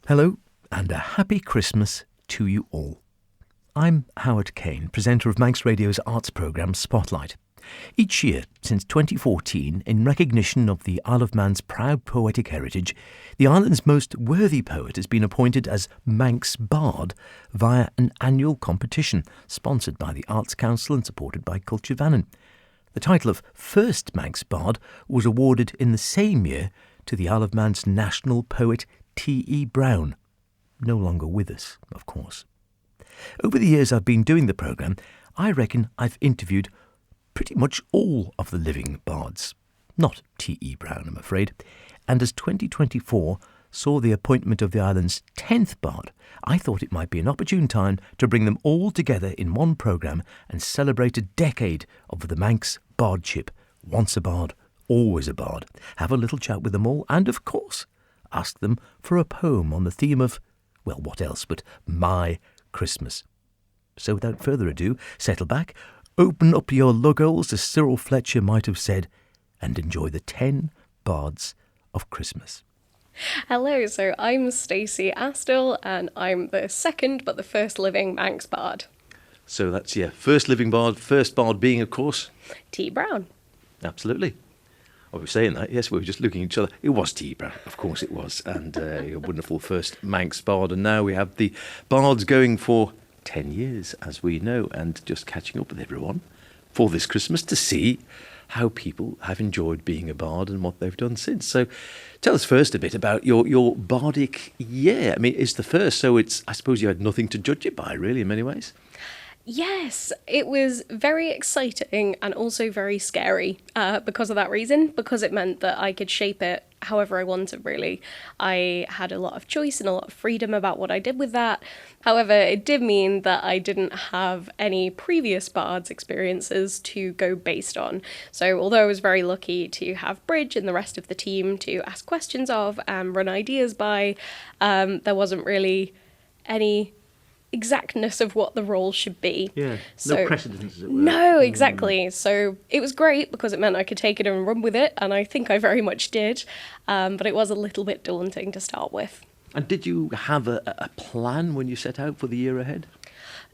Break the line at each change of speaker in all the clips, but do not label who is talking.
Hello and a happy Christmas to you all. I'm Howard Kane, presenter of Manx Radio's arts programme Spotlight. Each year, since 2014, in recognition of the Isle of Man's proud poetic heritage, the island's most worthy poet has been appointed as Manx Bard via an annual competition sponsored by the Arts Council and supported by Culture Vannin. The title of First Manx Bard was awarded in the same year to the Isle of Man's national poet T.E. Brown, no longer with us, of course. Over the years I've been doing the programme, I reckon I've interviewed pretty much all of the living bards. Not T.E. Brown, I'm afraid. And as 2024 saw the appointment of the island's 10th bard, I thought it might be an opportune time to bring them all together in one programme and celebrate a decade of the Manx bardship. Once a bard, always a bard. Have a little chat with them all and, of course, ask them for a poem on the theme of, well, what else but my Christmas. So without further ado, settle back, open up your lugholes, as Cyril Fletcher might have said, and enjoy the 10 Bards of Christmas.
Hello, so I'm Stacey Astill, and I'm the second but the first living Manx Bard.
So that's, first living bard, first bard being, of course,
T. Brown.
Absolutely. I was saying that, yes, we were just looking at each other. It was T. Brown, of course it was, and a wonderful first Manx Bard. And now we have the Bards going for 10 years, as we know, and just catching up with everyone for this Christmas to see how people have enjoyed being a bard and what they've done since. So tell us first a bit about your bardic year. I mean, it's the first, so it's, I suppose you had nothing to judge it by, really, in many ways.
Yes, it was very exciting and also very scary because of that reason, because it meant that I could shape it however I wanted, really. I had a lot of choice and a lot of freedom about what I did with that. However, it did mean that I didn't have any previous bards experiences to go based on. So although I was very lucky to have Bridge and the rest of the team to ask questions of and run ideas by, there wasn't really any exactness of what the role should be.
Yeah, no precedence, as it were.
No, exactly. So it was great because it meant I could take it and run with it, and I think I very much did, but it was a little bit daunting to start with.
And did you have a plan when you set out for the year ahead?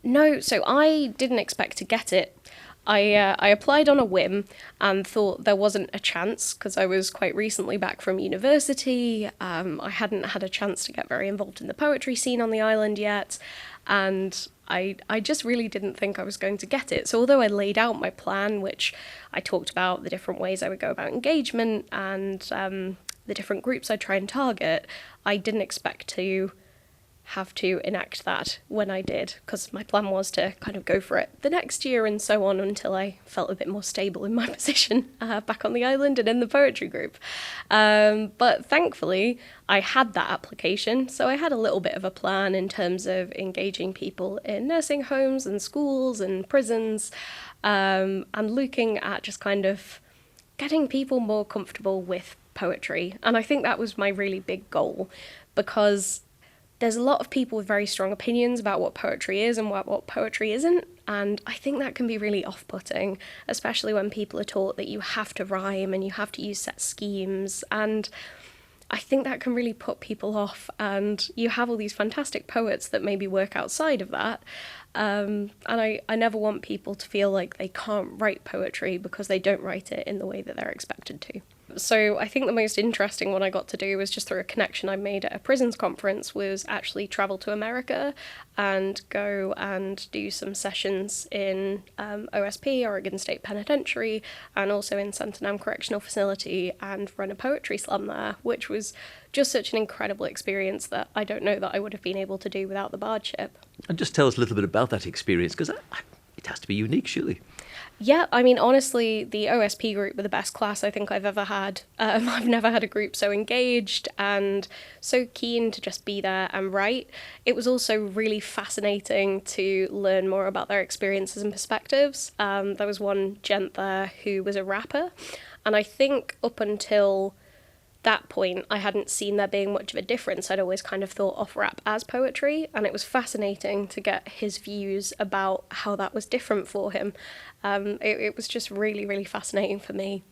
No, so I didn't expect to get it. I applied on a whim and thought there wasn't a chance because I was quite recently back from university. I hadn't had a chance to get very involved in the poetry scene on the island yet, and I just really didn't think I was going to get it. So although I laid out my plan, which I talked about the different ways I would go about engagement and the different groups I'd try and target, I didn't expect to have to enact that when I did, because my plan was to kind of go for it the next year and so on until I felt a bit more stable in my position back on the island and in the poetry group. But thankfully, I had that application, so I had a little bit of a plan in terms of engaging people in nursing homes and schools and prisons, and looking at just kind of getting people more comfortable with poetry. And I think that was my really big goal, because there's a lot of people with very strong opinions about what poetry is and what poetry isn't, and I think that can be really off-putting, especially when people are taught that you have to rhyme and you have to use set schemes, and I think that can really put people off, and you have all these fantastic poets that maybe work outside of that, and I never want people to feel like they can't write poetry because they don't write it in the way that they're expected to. So I think the most interesting one I got to do was just through a connection I made at a prisons conference, was actually travel to America and go and do some sessions in OSP, Oregon State Penitentiary, and also in Santanam Correctional Facility, and run a poetry slam there, which was just such an incredible experience that I don't know that I would have been able to do without the bardship.
And just tell us a little bit about that experience, because it has to be unique, surely.
Yeah, I mean, honestly, the OSP group were the best class I think I've ever had. I've never had a group so engaged and so keen to just be there and write. It was also really fascinating to learn more about their experiences and perspectives. There was one gent there who was a rapper, and I think up until that point, I hadn't seen there being much of a difference. I'd always kind of thought of rap as poetry, and it was fascinating to get his views about how that was different for him. It was just really, really fascinating for me.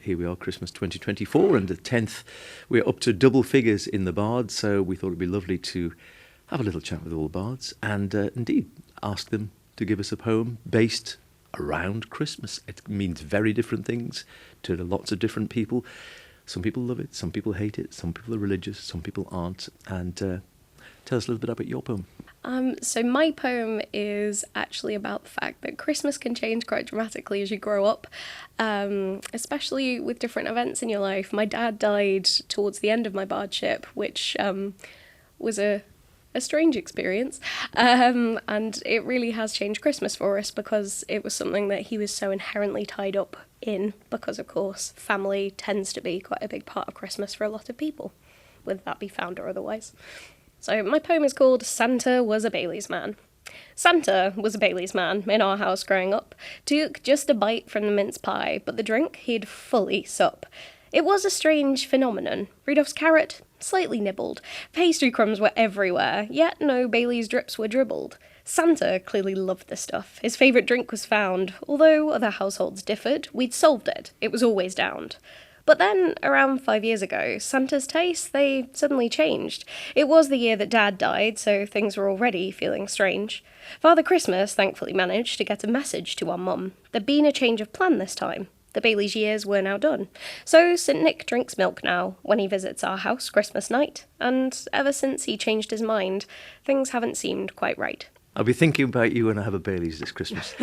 here we are, Christmas 2024, and the 10th, we're up to double figures in the Bards, so we thought it'd be lovely to have a little chat with all the Bards and indeed ask them to give us a poem based around Christmas. It means very different things to lots of different people. Some people love it, some people hate it, some people are religious, some people aren't. And tell us a little bit about your poem.
So my poem is actually about the fact that Christmas can change quite dramatically as you grow up, especially with different events in your life. My dad died towards the end of my bardship, which was a strange experience, and it really has changed Christmas for us because it was something that he was so inherently tied up in, because of course family tends to be quite a big part of Christmas for a lot of people, whether that be found or otherwise. So my poem is called Santa Was a Bailey's Man. Santa was a Bailey's man in our house growing up, took just a bite from the mince pie, but the drink he'd fully sup. It was a strange phenomenon. Rudolph's carrot, slightly nibbled. Pastry crumbs were everywhere, yet no Bailey's drips were dribbled. Santa clearly loved the stuff. His favourite drink was found. Although other households differed, we'd solved it. It was always downed. But then, around 5 years ago, Santa's tastes, they suddenly changed. It was the year that Dad died, so things were already feeling strange. Father Christmas thankfully managed to get a message to our mum. There'd been a change of plan this time. The Bailey's years were now done. So St. Nick drinks milk now when he visits our house Christmas night, and ever since he changed his mind, things haven't seemed quite right.
I'll be thinking about you when I have a Bailey's this Christmas.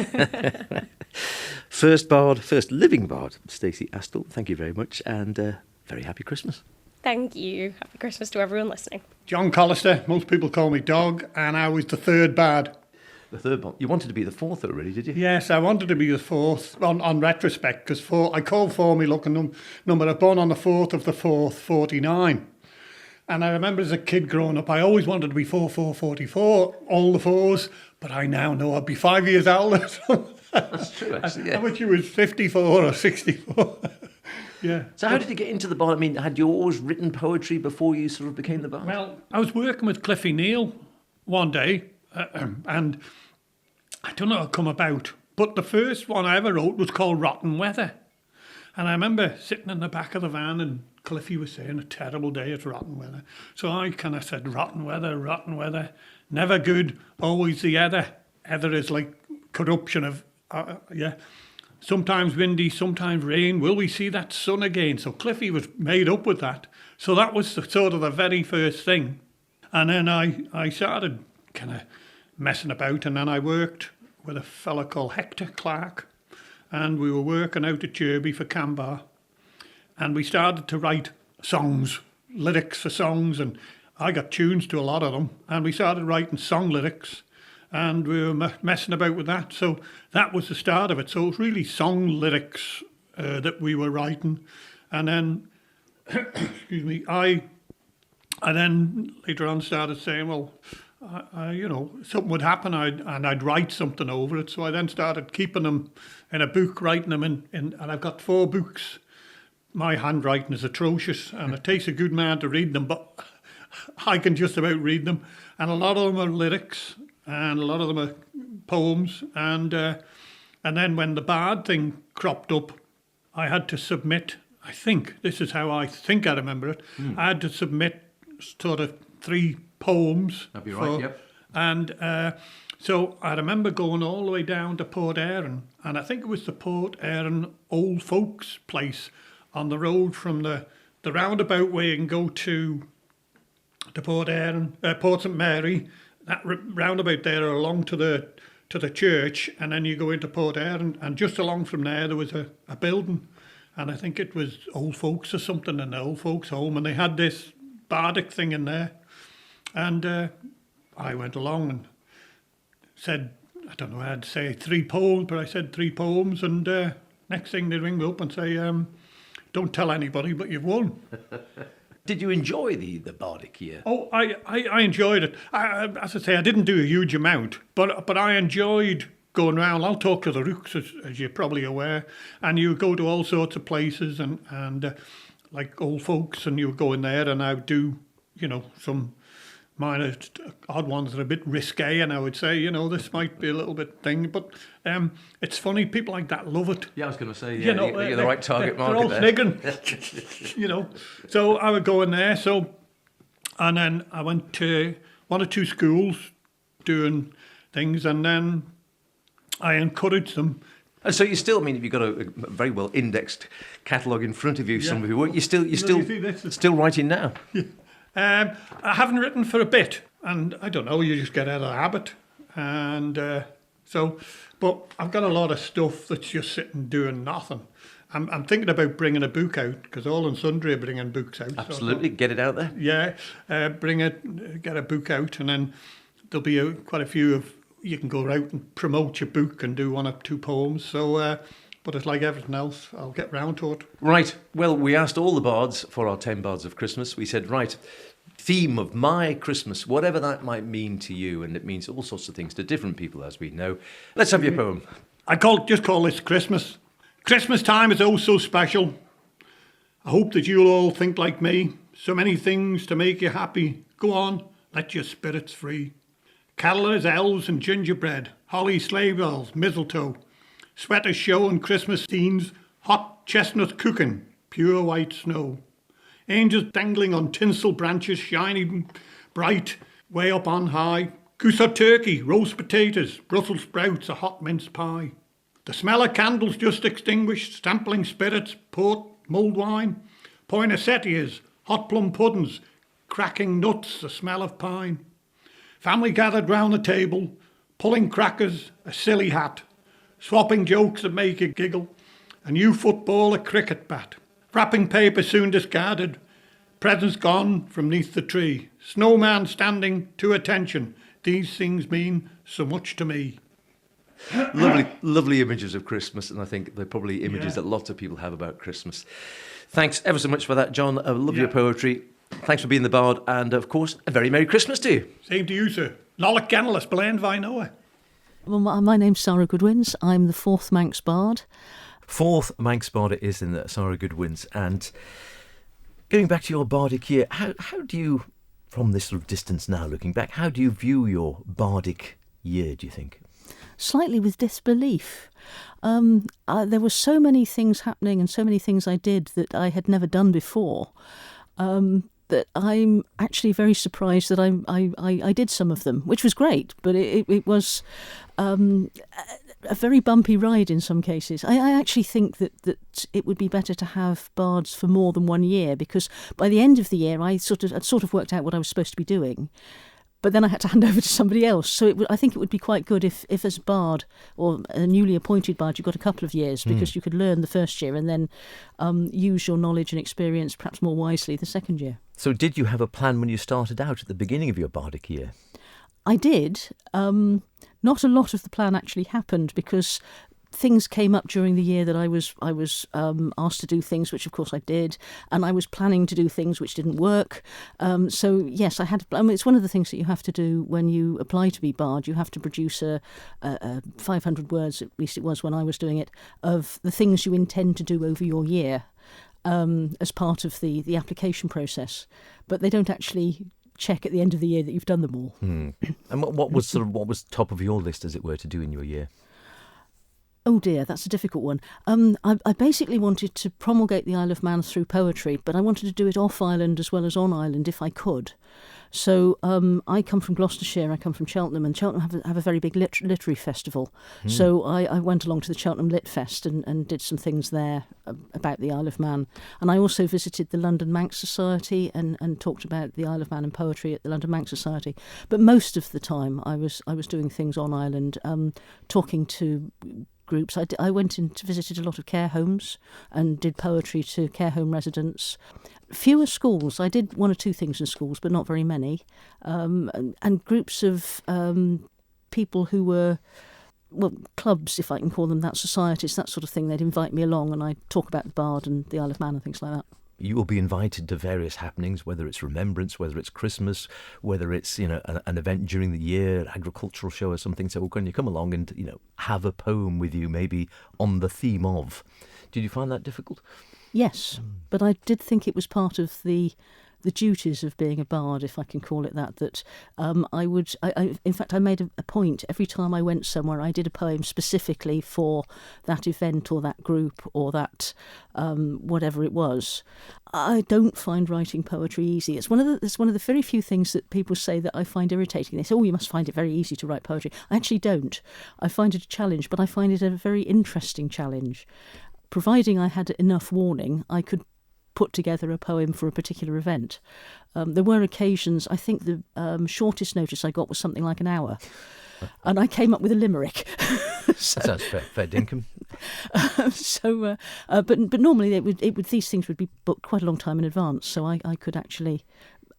First living Bard, Stacey Astle, thank you very much, and very happy Christmas.
Thank you. Happy Christmas to everyone listening.
John Collister, most people call me Dog, and I was the third Bard.
The third Bard. You wanted to be the fourth already, did you?
Yes, I wanted to be the fourth, on retrospect, because I called 4 my lucky number. I was born on the 4th of the 4th, 49. And I remember as a kid growing up, I always wanted to be 44, all the fours, but I now know I'd be 5 years older.
That's true, actually, yeah.
I wish you was 54 or 64. Yeah.
So how did you get into the Bard? I mean, had you always written poetry before you sort of became the Bard?
Well, I was working with Cliffy Neal one day, and I don't know how it come about, but the first one I ever wrote was called Rotten Weather. And I remember sitting in the back of the van and Cliffy was saying, a terrible day, it's rotten weather. So I kind of said, rotten weather, never good, always the other. Other is like corruption of, sometimes windy, sometimes rain. Will we see that sun again? So Cliffy was made up with that. So that was sort of the very first thing. And then I started kind of messing about, and then I worked with a fella called Hector Clark, and we were working out at Derby for Canbar, and we started to write songs, lyrics for songs, and I got tunes to a lot of them, and we started writing song lyrics, and we were messing about with that. So that was the start of it. So it was really song lyrics that we were writing, and then, excuse me, I then later on started saying, well, something would happen, and I'd write something over it. So I then started keeping them in a book, writing them in and I've got 4 books. My handwriting is atrocious, and it takes a good man to read them, but I can just about read them. And a lot of them are lyrics, and a lot of them are poems. And then when the Bard thing cropped up, I had to submit, I think, this is how I remember it, I had to submit sort of 3 poems.
That'd be right, yep.
And so I remember going all the way down to Port Erin, and I think it was the Port Erin Old Folks place on the road from the roundabout where you can go to Port Erin, Port St Mary, that roundabout there along to the church, and then you go into Port Erin, and just along from there was a building, and I think it was Old Folks or something, an Old Folks home, and they had this bardic thing in there. And I went along and said, I don't know, I had to say 3 poems, but I said 3 poems, and next thing they ring me up and say, don't tell anybody, but you've won.
Did you enjoy the bardic year?
Oh, I enjoyed it. As I say, I didn't do a huge amount, but I enjoyed going around. I'll talk to the rooks, as you're probably aware, and you go to all sorts of places and like Old Folks, and you would go in there, and I would do, some Mine are odd ones that are a bit risque, and I would say, this might be a little bit thing, but it's funny, people like that love it.
Yeah, I was going to say,
you're
the right target
they're
market
all
there.
sniggering, So I would go in there, and then I went to one or two schools doing things, and then I encouraged them.
And so you still, you've got a very well indexed catalogue in front of you, some of your work. You're still writing now.
Yeah. I haven't written for a bit, and I don't know, you just get out of the habit. And but I've got a lot of stuff that's just sitting doing nothing. I'm thinking about bringing a book out, because all and sundry are bringing books out.
Absolutely, get it out there.
Yeah, get a book out, and then there'll be quite a few of, you can go out and promote your book and do 1 or 2 poems. So, but it's like everything else, I'll get round to it.
Right, well, we asked all the bards for our 10 Bards of Christmas. We said, right, theme of my Christmas, whatever that might mean to you, and it means all sorts of things to different people, as we know. Let's have your poem.
Just call this Christmas. Christmas time is oh so special. I hope that you'll all think like me. So many things to make you happy. Go on, let your spirits free. Carolers, elves and gingerbread, holly, sleigh bells, mistletoe, sweaters showing Christmas scenes, hot chestnuts cooking, pure white snow. Angels dangling on tinsel branches, shining bright, way up on high. Goose or turkey, roast potatoes, Brussels sprouts, a hot mince pie. The smell of candles just extinguished, sampling spirits, port, mulled wine. Poinsettias, hot plum puddings, cracking nuts, the smell of pine. Family gathered round the table, pulling crackers, a silly hat, swapping jokes that make you giggle, a new football, a cricket bat. Wrapping paper soon discarded, presents gone from 'neath the tree. Snowman standing to attention, these things mean so much to me.
Lovely images of Christmas, and I think they're probably images that lots of people have about Christmas. Thanks ever so much for that, John. I love your poetry. Thanks for being the bard, and of course, a very Merry Christmas to you.
Same to you, sir. Nollac Kennelus, Blaine Vinoa.
Well, my name's Sarah Goodwins. I'm the 4th Manx Bard.
4th Manx Bard it is in the Sarah Goodwins. And going back to your bardic year, how do you, from this sort of distance now looking back, how do you view your bardic year, do you think?
Slightly with disbelief. There were so many things happening and so many things I did that I had never done before, that I'm actually very surprised that I did some of them, which was great, but it was a very bumpy ride in some cases. I actually think that it would be better to have bards for more than 1 year, because by the end of the year I'd sort of worked out what I was supposed to be doing. But then I had to hand over to somebody else. So I think it would be quite good if as a bard or a newly appointed bard, you got a couple of years, because you could learn the first year and then use your knowledge and experience perhaps more wisely the second year.
So did you have a plan when you started out at the beginning of your bardic year?
I did. Not a lot of the plan actually happened, because things came up during the year that I was asked to do things, which of course I did, and I was planning to do things which didn't work. So yes, I had. It's one of the things that you have to do when you apply to be bard. You have to produce a 500 words, at least it was when I was doing it, of the things you intend to do over your year, as part of the application process. But they don't actually check at the end of the year that you've done them all.
And what was top of your list, as it were, to do in your year?
Oh dear, that's a difficult one. I basically wanted to promulgate the Isle of Man through poetry, but I wanted to do it off island as well as on island if I could. So I come from Gloucestershire, I come from Cheltenham, and Cheltenham have a very big literary festival. So I went along to the Cheltenham Lit Fest and did some things there about the Isle of Man. And I also visited the London Manx Society and talked about the Isle of Man and poetry at the London Manx Society. But most of the time I was doing things on island, talking to groups. I went and visited a lot of care homes and did poetry to care home residents. Fewer schools. I did 1 or 2 things in schools, but not very many. And groups of people who were, well, clubs, if I can call them that, societies, that sort of thing. They'd invite me along and I'd talk about the Bard and the Isle of Man and things like that.
You will be invited to various happenings, whether it's Remembrance, whether it's Christmas, whether it's an event during the year, an agricultural show or something. So can you come along and have a poem with you, maybe on the theme of? Did you find that difficult?
Yes, but I did think it was part of the the duties of being a bard, if I can call it that. That in fact, I made a point every time I went somewhere. I did a poem specifically for that event or that group or that whatever it was. I don't find writing poetry easy. It's one of the very few things that people say that I find irritating. They say, "Oh, you must find it very easy to write poetry." I actually don't. I find it a challenge, but I find it a very interesting challenge. Providing I had enough warning, I could put together a poem for a particular event. There were occasions, I think the shortest notice I got was something like an hour. And I came up with a limerick.
So, that sounds fair dinkum.
But normally these things would be booked quite a long time in advance, so I could actually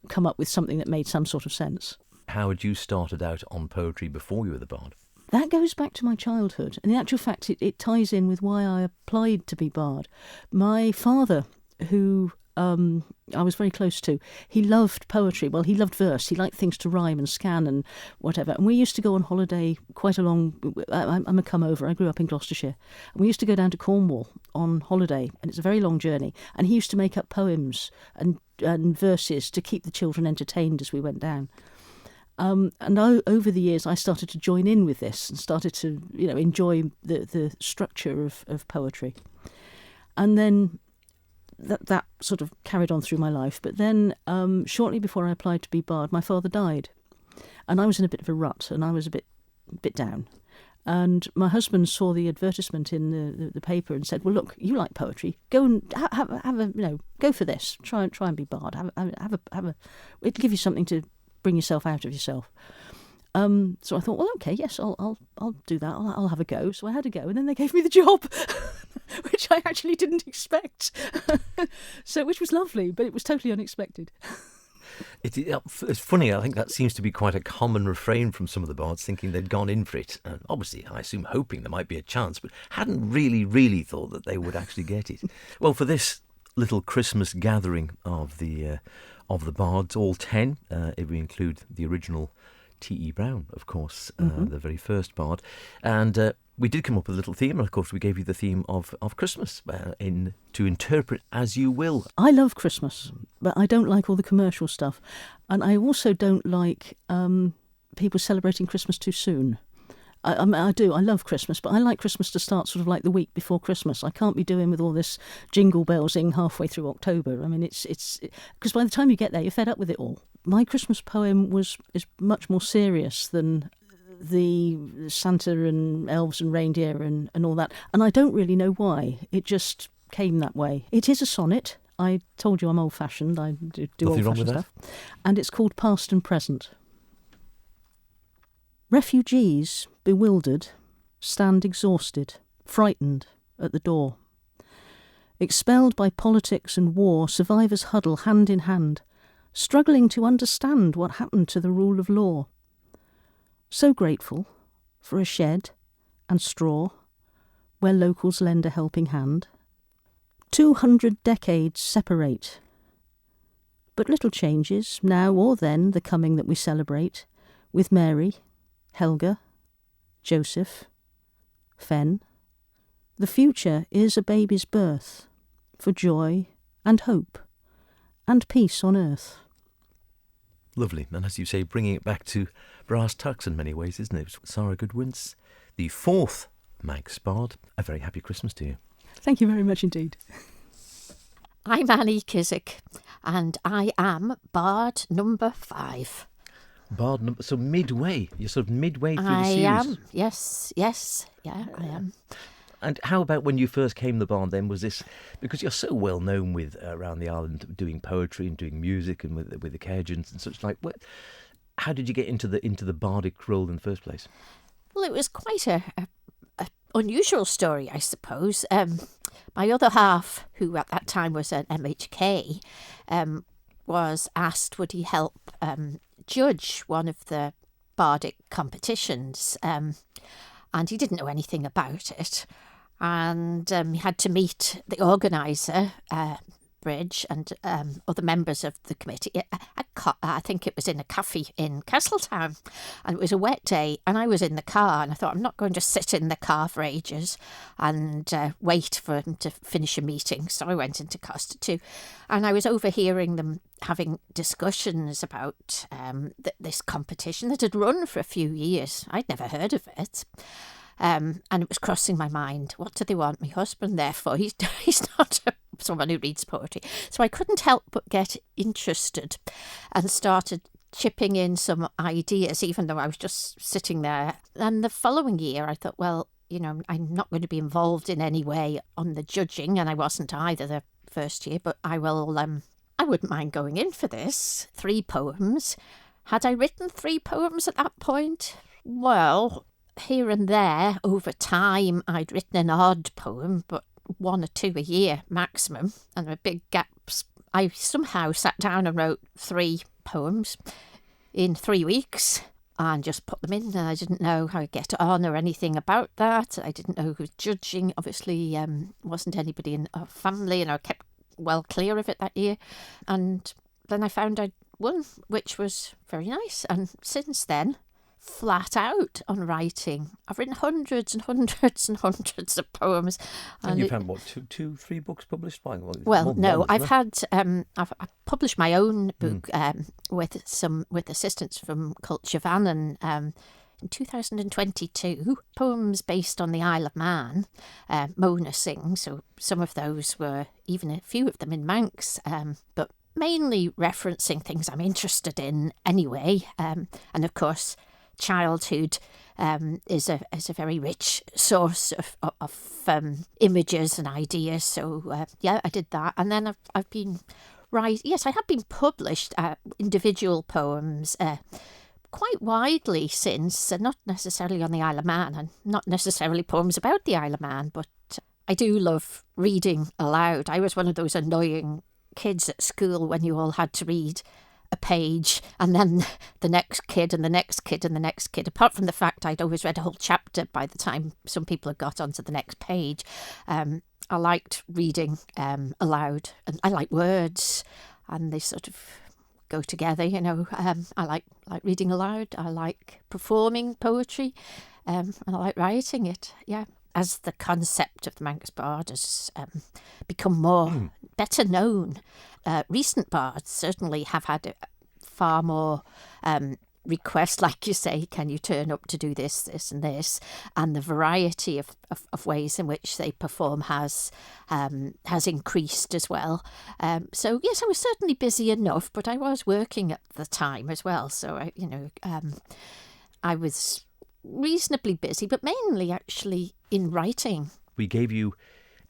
come up with something that made some sort of sense.
How had you started out on poetry before you were the bard?
That goes back to my childhood. And in actual fact, it ties in with why I applied to be bard. My father, who I was very close to, he loved poetry. Well, he loved verse. He liked things to rhyme and scan and whatever. And we used to go on holiday quite a long... I'm a come-over. I grew up in Gloucestershire. And we used to go down to Cornwall on holiday. And it's a very long journey. And he used to make up poems and verses to keep the children entertained as we went down. And over the years, I started to join in with this and started to, enjoy the structure of poetry. And then that sort of carried on through my life. But then shortly before I applied to be bard, my father died. And I was in a bit of a rut and I was a bit down. And my husband saw the advertisement in the paper and said, "Well, look, you like poetry. Go and have a, go for this. Try and be bard. It'll give you something to bring yourself out of yourself." So I thought, well, okay, yes, I'll do that. I'll have a go. So I had a go, and then they gave me the job, which I actually didn't expect. Which was lovely, but it was totally unexpected.
It's funny. I think that seems to be quite a common refrain from some of the bards, thinking they'd gone in for it, and obviously, I assume, hoping there might be a chance, but hadn't really thought that they would actually get it. Well, for this little Christmas gathering of the bards, all 10, if we include the original T.E. Brown, of course, the very first bard. And we did come up with a little theme, and of course we gave you the theme of Christmas to interpret as you will.
I love Christmas, but I don't like all the commercial stuff. And I also don't like people celebrating Christmas too soon. I do. I love Christmas, but I like Christmas to start sort of like the week before Christmas. I can't be doing with all this jingle bellsing halfway through October. I mean, it's because by the time you get there, you're fed up with it all. My Christmas poem is much more serious than the Santa and elves and reindeer and all that. And I don't really know why. It just came that way. It is a sonnet. I told you I'm old-fashioned. I do old-fashioned stuff. And it's called Past and Present. Refugees, bewildered, stand exhausted, frightened at the door. Expelled by politics and war, survivors huddle hand in hand, struggling to understand what happened to the rule of law. So grateful for a shed and straw where locals lend a helping hand. 200 decades separate, but little changes now or then the coming that we celebrate with Mary, Helga, Joseph, Fen. The future is a baby's birth for joy and hope and peace on earth.
Lovely, and as you say, bringing it back to brass tacks in many ways, isn't it? Sarah Goodwin's the fourth Manx Bard. A very happy Christmas to you.
Thank you very much indeed.
I'm Annie Kissack, and I am Bard number 5.
Bard number, so midway. You're sort of midway through the series.
I am, yes, yeah, I am.
And how about when you first came the Bard then? Was this, because you're so well known with around the island doing poetry and doing music and with the Cajuns and such like, how did you get into the bardic role in the first place?
Well, it was quite a unusual story, I suppose. My other half, who at that time was at MHK, was asked would he help judge one of the bardic competitions, and he didn't know anything about it, and he had to meet the organiser, Bridge and other members of the committee. I think it was in a cafe in Castletown, and it was a wet day, and I was in the car, and I thought, I'm not going to sit in the car for ages and wait for them to finish a meeting. So I went into Costa too, and I was overhearing them having discussions about this competition that had run for a few years. I'd never heard of it. And it was crossing my mind, what do they want my husband there for? He's not someone who reads poetry. So I couldn't help but get interested and started chipping in some ideas, even though I was just sitting there. And the following year, I thought, well, I'm not going to be involved in any way on the judging, and I wasn't either the first year, but I wouldn't mind going in for this. 3 poems. Had I written 3 poems at that point? Well, here and there, over time, I'd written an odd poem, but 1 or 2 a year maximum, and there were big gaps. I somehow sat down and wrote 3 poems in 3 weeks and just put them in, and I didn't know how I'd get on or anything about that. I didn't know who was judging. Obviously, wasn't anybody in our family, and I kept well clear of it that year. And then I found I'd won, which was very nice. And since then, flat out on writing. I've written hundreds and hundreds and hundreds of poems.
And you've had, what, 3 books published?
Well, no, I've published my own book with assistance from Culture Van in 2022, poems based on the Isle of Man, Mona sings. So some of those were, even a few of them in Manx, but mainly referencing things I'm interested in anyway. And of course, childhood is a very rich source of images and ideas. So I did that, and then I've been yes, I have been published individual poems quite widely since, not necessarily on the Isle of Man, and not necessarily poems about the Isle of Man, but I do love reading aloud. I was one of those annoying kids at school when you all had to read a page and then the next kid and the next kid and the next kid. Apart from the fact I'd always read a whole chapter by the time some people had got onto the next page, I liked reading aloud, and I like words, and they sort of go together, I like reading aloud, I like performing poetry, and I like writing it, yeah. As the concept of the Manx Bard has become better known, recent bards certainly have had far more requests, like you say, can you turn up to do this, this and this, and the variety of ways in which they perform has increased as well. So yes, I was certainly busy enough, but I was working at the time as well, so I was reasonably busy, but mainly actually in writing.
We gave you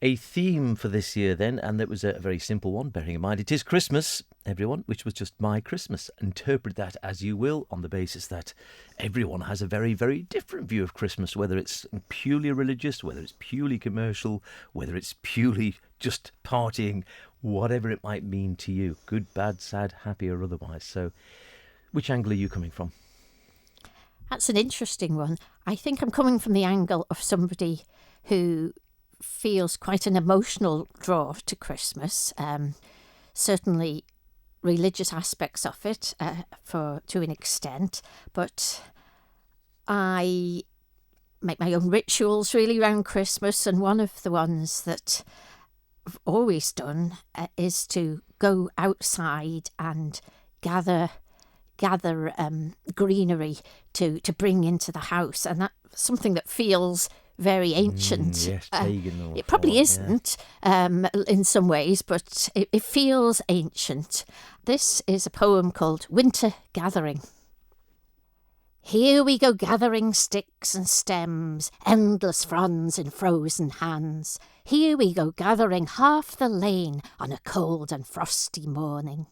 a theme for this year then, and it was a very simple one, bearing in mind it is Christmas, everyone, which was just my Christmas. Interpret that as you will, on the basis that everyone has a very, very different view of Christmas, whether it's purely religious, whether it's purely commercial, whether it's purely just partying, whatever it might mean to you, good, bad, sad, happy or otherwise. So which angle are you coming from?
That's an interesting one. I think I'm coming from the angle of somebody who feels quite an emotional draw to Christmas. Certainly religious aspects of it to an extent, but I make my own rituals really around Christmas, and one of the ones that I've always done is to go outside and gather greenery to bring into the house, and that's something that feels very ancient.
Yes, pagan.
It probably isn't in some ways, but it feels ancient. This is a poem called Winter Gathering. Here we go gathering sticks and stems, endless fronds in frozen hands. Here we go gathering half the lane on a cold and frosty morning.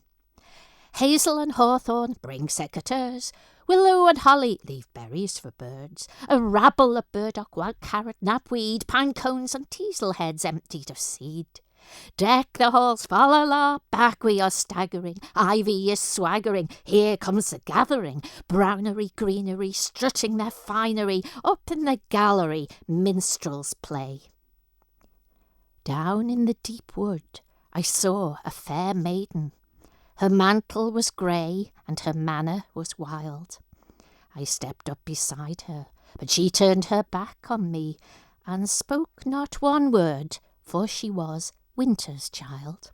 Hazel and hawthorn bring secateurs, willow and holly leave berries for birds, a rabble of burdock, wild carrot, knapweed, pine cones and teasel heads emptied of seed. Deck the halls, fa la la, back we are staggering, ivy is swaggering, here comes the gathering, brownery, greenery, strutting their finery, up in the gallery, minstrels play. Down in the deep wood, I saw a fair maiden. Her mantle was grey and her manner was wild. I stepped up beside her, but she turned her back on me and spoke not one word, for she was winter's child.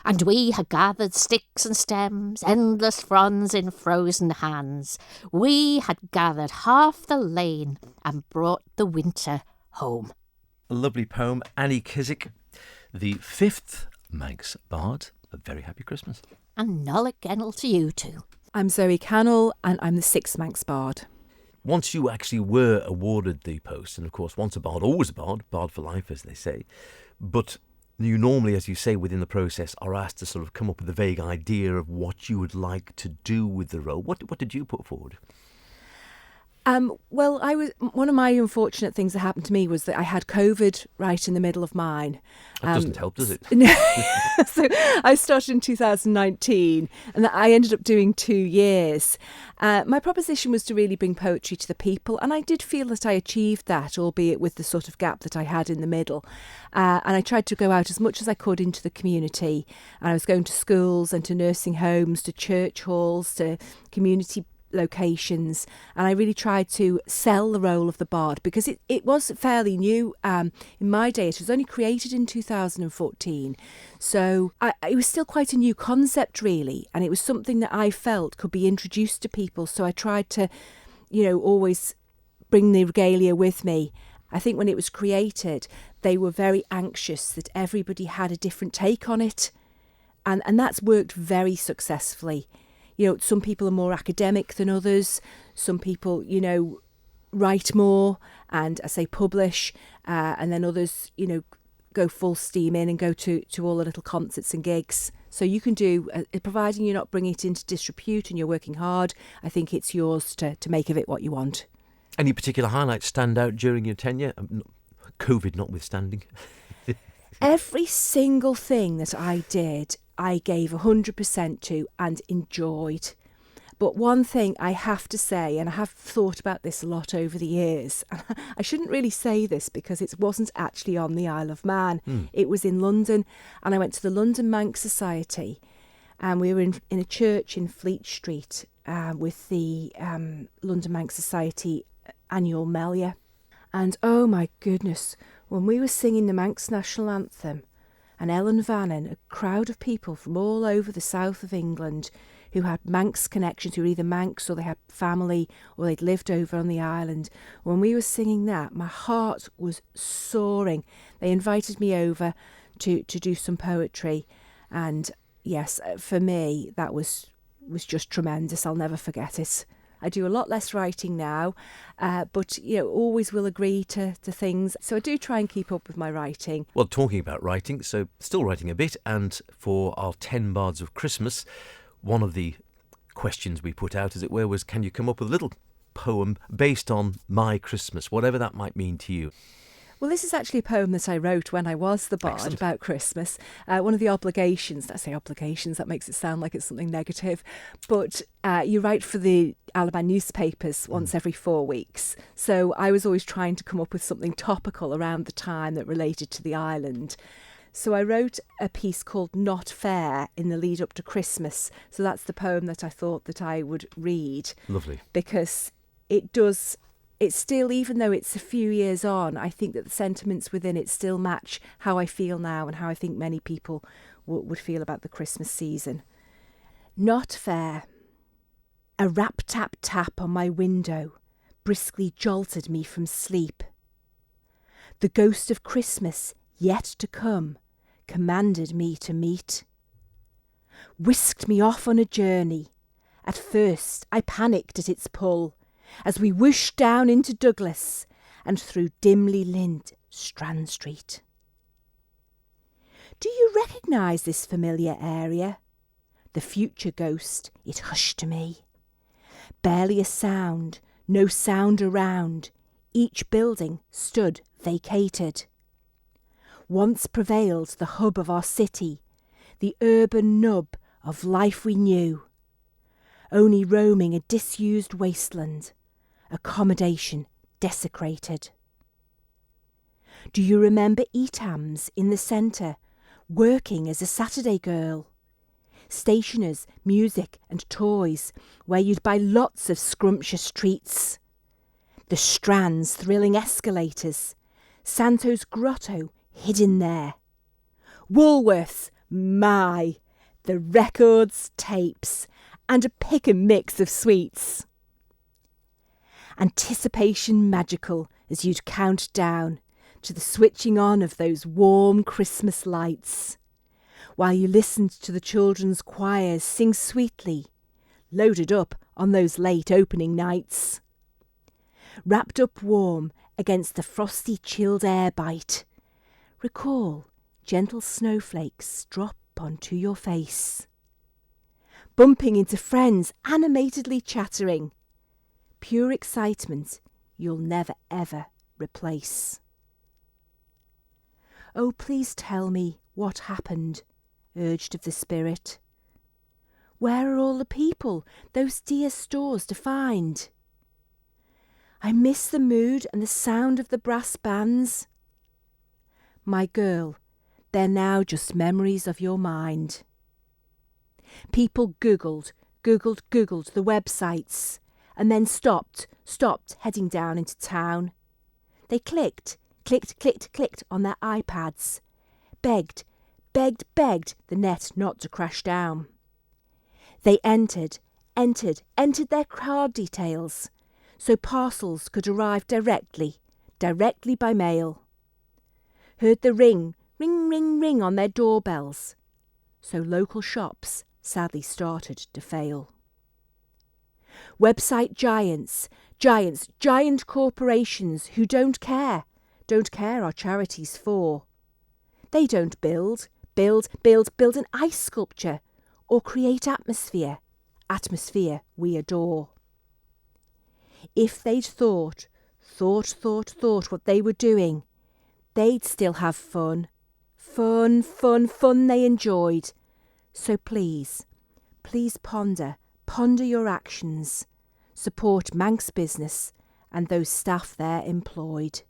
And we had gathered sticks and stems, endless fronds in frozen hands. We had gathered half the lane and brought the winter home.
A lovely poem, Annie Kissack, the 5th Manx Bard. A very happy Christmas.
And Nolla Gennell to you too.
I'm Zoe Cannell and I'm the 6th Manx Bard.
Once you actually were awarded the post, and of course once a bard, always a bard for life as they say, but you normally, as you say, within the process are asked to sort of come up with a vague idea of what you would like to do with the role. What did you put forward?
Well, one of my unfortunate things that happened to me was that I had COVID right in the middle of mine.
That doesn't help, does it?
So I started in 2019 and I ended up doing 2 years. My proposition was to really bring poetry to the people, and I did feel that I achieved that, albeit with the sort of gap that I had in the middle. And I tried to go out as much as I could into the community, and I was going to schools and to nursing homes, to church halls, to community locations, and I really tried to sell the role of the bard because it was fairly new. In my day, it was only created in 2014, so it was still quite a new concept really, and it was something that I felt could be introduced to people, so I tried to, always bring the regalia with me. I think when it was created, they were very anxious that everybody had a different take on it, and that's worked very successfully. Some people are more academic than others. Some people, write more and, I say, publish. And then others, go full steam in and go to all the little concerts and gigs. So you can do, providing you're not bringing it into disrepute and you're working hard, I think it's yours to make of it what you want.
Any particular highlights stand out during your tenure? COVID notwithstanding.
Every single thing that I did, I gave 100% to and enjoyed. But one thing I have to say, and I have thought about this a lot over the years, I shouldn't really say this because it wasn't actually on the Isle of Man. It was in London, and I went to the London Manx Society, and we were in a church in Fleet Street with the London Manx Society annual Melia. And oh my goodness, when we were singing the Manx National Anthem, and Ellen Vannon, a crowd of people from all over the south of England who had Manx connections, who were either Manx or they had family or they'd lived over on the island. When we were singing that, my heart was soaring. They invited me over to do some poetry, and yes, for me, that was just tremendous. I'll never forget it. I do a lot less writing now, but always will agree to things. So I do try and keep up with my writing.
Well, talking about writing, so still writing a bit, and for our 10 Bards of Christmas, one of the questions we put out, as it were, was can you come up with a little poem based on my Christmas, whatever that might mean to you?
Well, this is actually a poem that I wrote when I was the bard. Excellent. About Christmas. One of the obligations, I say obligations, that makes it sound like it's something negative, but you write for the Alabama newspapers once every 4 weeks. So I was always trying to come up with something topical around the time that related to the island. So I wrote a piece called Not Fair in the lead up to Christmas. So that's the poem that I thought that I would read.
Lovely.
Because it's still, even though it's a few years on, I think that the sentiments within it still match how I feel now and how I think many people would feel about the Christmas season. Not fair. A rap-tap-tap on my window briskly jolted me from sleep. The ghost of Christmas, yet to come, commanded me to meet. Whisked me off on a journey. At first I panicked at its pull, as we whooshed down into Douglas and through dimly lit Strand Street. Do you recognise this familiar area? The future ghost, it hushed to me. Barely a sound, no sound around, each building stood vacated. Once prevailed the hub of our city, the urban nub of life we knew, only roaming a disused wasteland, accommodation desecrated. Do you remember Etams in the centre, working as a Saturday girl. Stationers, music and toys, where you'd buy lots of scrumptious treats. The Strand's thrilling escalators, Santo's grotto hidden there. Woolworths, my, the records, tapes, and a pick and mix of sweets. Anticipation magical as you'd count down to the switching on of those warm Christmas lights, while you listened to the children's choirs sing sweetly, loaded up on those late opening nights. Wrapped up warm against the frosty chilled air bite, recall gentle snowflakes drop onto your face. Bumping into friends animatedly chattering, pure excitement you'll never ever replace. Oh, please tell me what happened, urged of the spirit. Where are all the people, those dear stores to find? I miss the mood and the sound of the brass bands. My girl, they're now just memories of your mind. People Googled the websites, and then stopped heading down into town. They clicked on their iPads, begged the net not to crash down. They entered their card details, so parcels could arrive directly by mail. Heard the ring on their doorbells, so local shops sadly started to fail. Website giant corporations who don't care our charities for. They don't build an ice sculpture or create atmosphere we adore. If they'd thought what they were doing, they'd still have fun they enjoyed. So please ponder your actions, support Manx business and those staff there employed.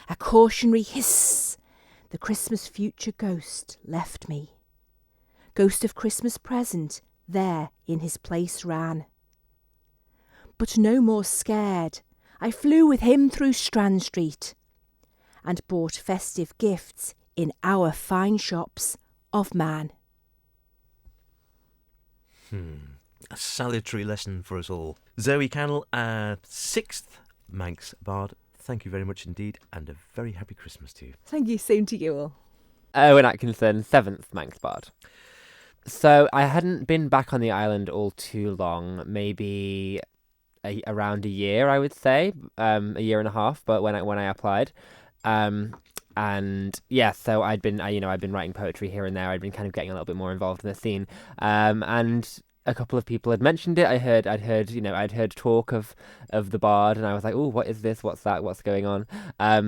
A cautionary hiss, the Christmas future ghost left me. Ghost of Christmas present there in his place ran. But no more scared, I flew with him through Strand Street and bought festive gifts in our fine shops of man.
A salutary lesson for us all. Zoe Cannell, 6th Manx Bard, thank you very much indeed, and a very happy Christmas to you.
Thank you, same to you all.
Owen Atkinson, 7th Manx Bard. So I hadn't been back on the island all too long, maybe around a year, I would say, a year and a half. But when I applied, and yeah, so I'd been writing poetry here and there. I'd been kind of getting a little bit more involved in the scene, and a couple of people had mentioned it. I'd heard talk of the Bard, and I was like, oh, what is this? What's that? What's going on?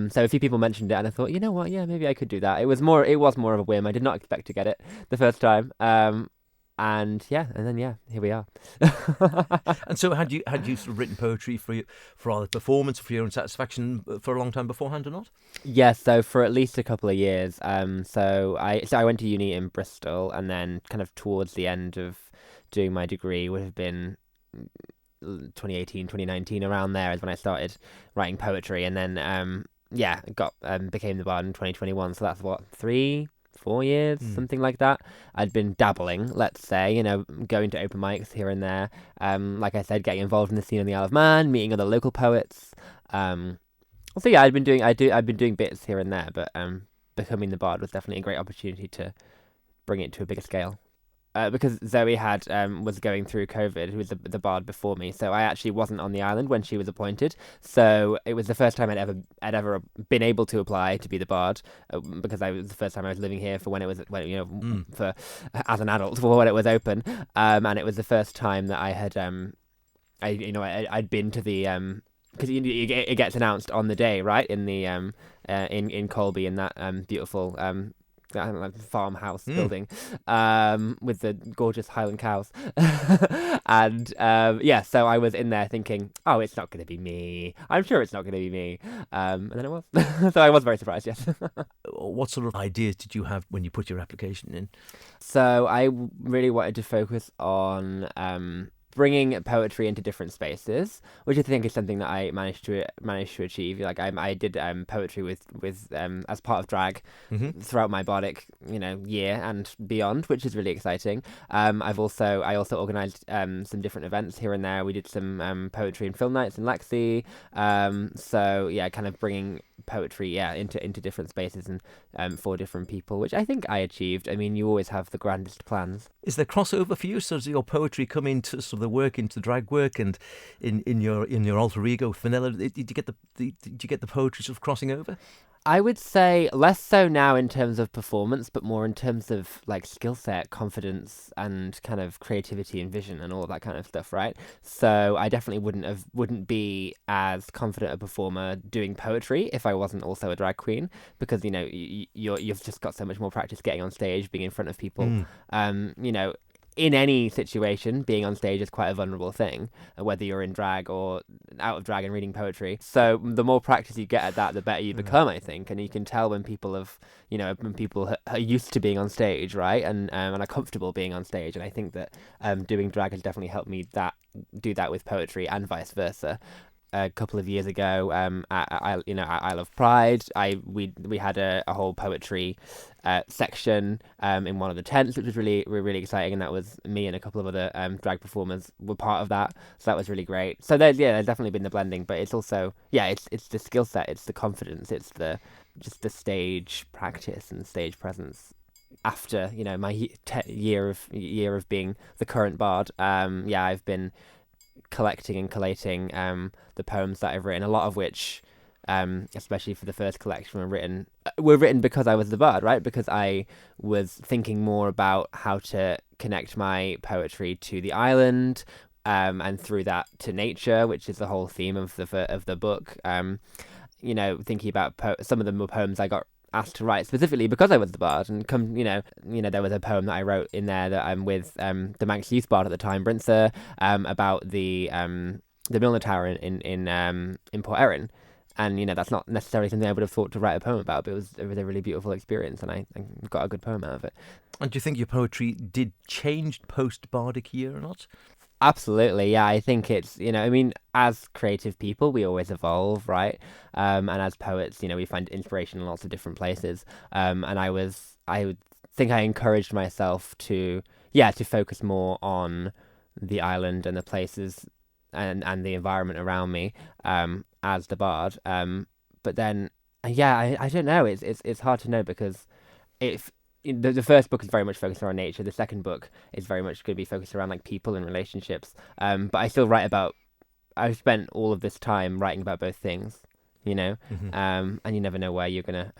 So a few people mentioned it, and I thought, you know what? Yeah, maybe I could do that. It was more of a whim. I did not expect to get it the first time. And then here we are.
And so, had you sort of written poetry for either performance or for your own satisfaction for a long time beforehand, or not?
Yes, so for at least a couple of years. So I went to uni in Bristol, and then kind of towards the end of doing my degree would have been 2018, 2019, around there is when I started writing poetry, and then became the Bard in 2021. So that's 4 years, something like that. I'd been dabbling, let's say, going to open mics here and there. Like I said, getting involved in the scene on the Isle of Man, meeting other local poets. So yeah, I've been doing bits here and there, but becoming the Bard was definitely a great opportunity to bring it to a bigger scale. Because Zoe was going through COVID, who was the Bard before me, so I actually wasn't on the island when she was appointed. So it was the first time I'd ever been able to apply to be the Bard, because it was the first time I was living here for for as an adult for when it was open, and it was the first time that I had I'd been to the because it gets announced on the day, right, in the in Colby, in that beautiful like farmhouse building, with the gorgeous Highland cows, and so I was in there thinking, oh, it's not going to be me. I'm sure it's not going to be me, and then it was. So I was very surprised. Yes.
What sort of ideas did you have when you put your application in?
So I really wanted to focus on bringing poetry into different spaces, which I think is something that I managed to achieve. Like I did poetry with as part of drag throughout my bardic year and beyond, which is really exciting. I also organised some different events here and there. We did some poetry and film nights in Lexi. Kind of bringing poetry into different spaces and for different people, which I think I achieved. I mean, you always have the grandest plans.
Is there crossover for you? So does your poetry come into sort of the work, into drag work, and in your alter ego Vanilla? Did you get the poetry sort of crossing over?
I would say less so now in terms of performance, but more in terms of like skill set, confidence, and kind of creativity and vision and all of that kind of stuff, right? So I definitely wouldn't be as confident a performer doing poetry if I wasn't also a drag queen, because you've just got so much more practice getting on stage, being in front of people. In any situation, being on stage is quite a vulnerable thing, whether you're in drag or out of drag and reading poetry. So the more practice you get at that, the better you become, I think. And you can tell when people are used to being on stage, right, and are comfortable being on stage. And I think that doing drag has definitely helped me do that with poetry and vice versa. A couple of years ago, at Isle of Pride, we had a whole poetry section in one of the tents, which was really exciting, and that was me and a couple of other drag performers were part of that, so that was really great. So there's definitely been the blending, but it's also it's the skill set, it's the confidence, it's the stage practice and stage presence. After my year of being the current bard, I've been collecting and collating the poems that I've written, a lot of which, especially for the first collection, were written because I was the bard, right? Because I was thinking more about how to connect my poetry to the island, and through that to nature, which is the whole theme of the book. Thinking about some of them were poems I got asked to write specifically because I was the bard, and there was a poem that I wrote in there that I'm with the Manx youth bard at the time, Brinsa, about the Milner Tower in Port Erin, and that's not necessarily something I would have thought to write a poem about, but it was a really beautiful experience, and I got a good poem out of it.
And do you think your poetry did change post bardic year or not?
Absolutely, yeah. I think it's, as creative people, we always evolve, right? And as poets, we find inspiration in lots of different places. And I would think I encouraged myself to focus more on the island and the places and the environment around me, as the bard. But then, I don't know. It's hard to know, because the first book is very much focused around nature. The second book is very much going to be focused around like people and relationships. But I still I've spent all of this time writing about both things, and you never know where you're gonna